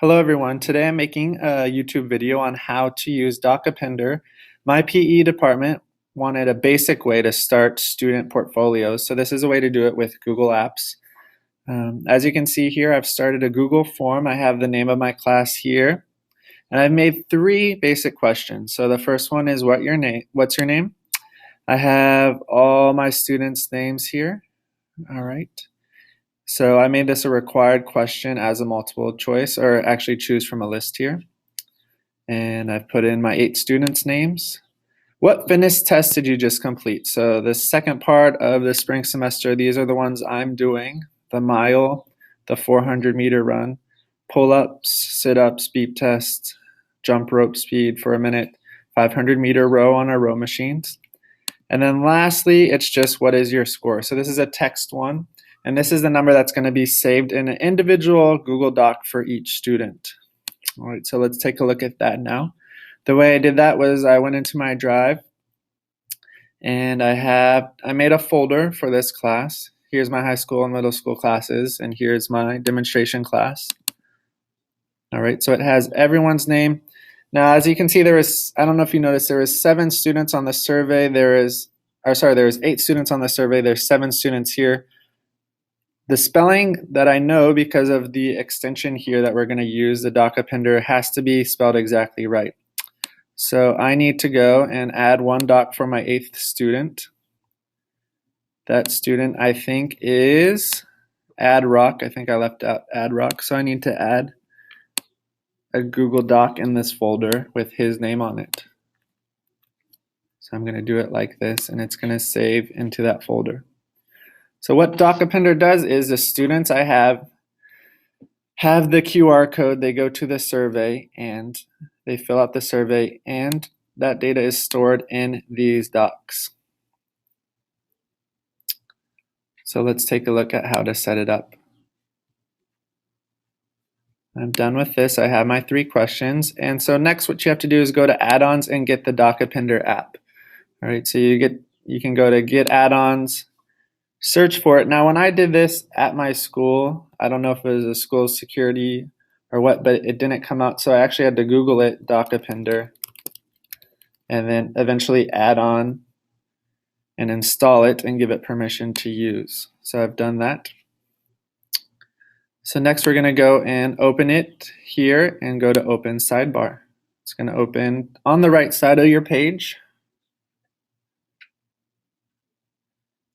Hello everyone, today I'm making a YouTube video on how to use Appender. My PE department wanted a basic way to start student portfolios, so this is a way to do it with Google Apps. As you can see here, I've started a Google form. I have the name of my class here, and I've made three basic questions. So the first one is what's your name? I have all my students' names here. All right. So I made this a required question as a multiple choice, or actually choose from a list here. And I've put in my 8 students' names. What fitness test did you just complete? So the second part of the spring semester, these are the ones I'm doing. The mile, the 400-meter run, pull-ups, sit-ups, beep test, jump rope speed for a minute, 500-meter row on our row machines. And then lastly, it's just what is your score? So this is a text one. And this is the number that's going to be saved in an individual Google Doc for each student. All right, so let's take a look at that now. The way I did that was I went into my drive and I made a folder for this class. Here's my high school and middle school classes, and here's my demonstration class. All right, so it has everyone's name. Now, as you can see, I don't know if you noticed, there was 7 students on the survey. There was 8 students on the survey. There's 7 students here. The spelling that I know because of the extension here that we're going to use, the Appender, has to be spelled exactly right. So I need to go and add one doc for my 8th student. That student, I think, is Add Rock. I think I left out Add Rock. So I need to add a Google Doc in this folder with his name on it. So I'm going to do it like this, and it's going to save into that folder. So what Appender does is the students I have the QR code. They go to the survey and they fill out the survey, and that data is stored in these docs. So let's take a look at how to set it up. I'm done with this. I have my 3 questions. And so next what you have to do is go to add-ons and get the Appender app. All right, so you can go to get add-ons, search for it. Now, when I did this at my school, I don't know if it was a school security or what, but it didn't come out. So I actually had to Google it, Appender, and then eventually add on and install it and give it permission to use. So I've done that. So next we're going to go and open it here and go to open sidebar. It's going to open on the right side of your page.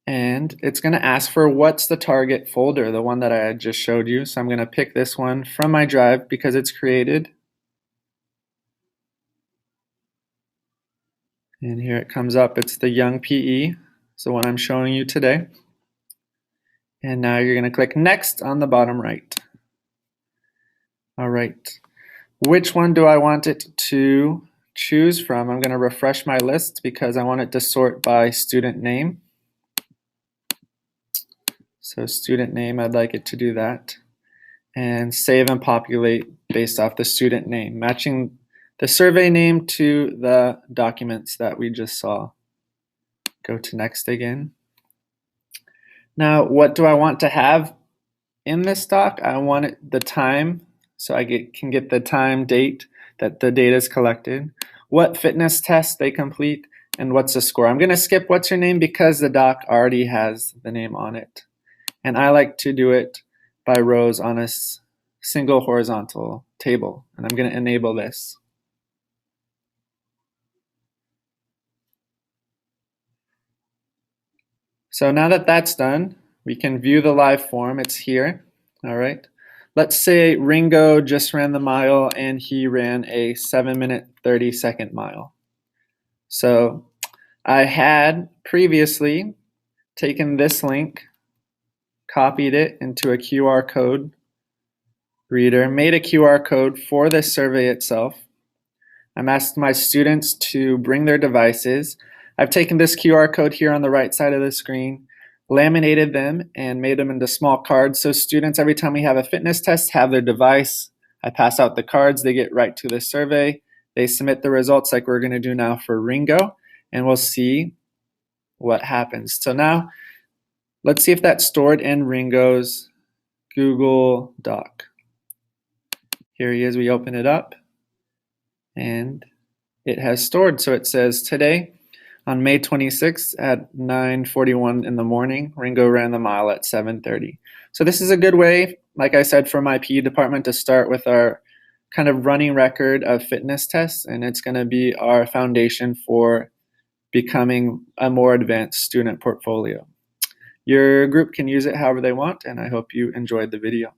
And it's going to ask for what's the target folder, the one that I just showed you. So I'm going to pick this one from my drive because it's created. And here it comes up. It's the Young PE. It's the one I'm showing you today. And now you're going to click Next on the bottom right. All right. Which one do I want it to choose from? I'm going to refresh my list because I want it to sort by student name. So student name, I'd like it to do that. And save and populate based off the student name, matching the survey name to the documents that we just saw. Go to next again. Now, what do I want to have in this doc? I want the time, so I can get the time, date that the data is collected, what fitness test they complete, and what's the score. I'm going to skip what's your name because the doc already has the name on it. And I like to do it by rows on a single horizontal table. And I'm going to enable this. So now that that's done, we can view the live form. It's here. All right. Let's say Ringo just ran the mile and he ran a 7-minute 30-second mile. So I had previously taken this link, copied it into a QR code reader, made a QR code for this survey itself. I'm asked my students to bring their devices. I've taken this QR code here on the right side of the screen, laminated them, and made them into small cards. So students, every time we have a fitness test, have their device. I pass out the cards. They get right to the survey. They submit the results like we're going to do now for Ringo, and we'll see what happens. So now, let's see if that's stored in Ringo's Google Doc. Here he is. We open it up and it has stored. So it says today on May 26th at 9:41 in the morning, Ringo ran the mile at 7:30. So this is a good way, like I said, for my PE department to start with our kind of running record of fitness tests, and it's going to be our foundation for becoming a more advanced student portfolio. Your group can use it however they want, and I hope you enjoyed the video.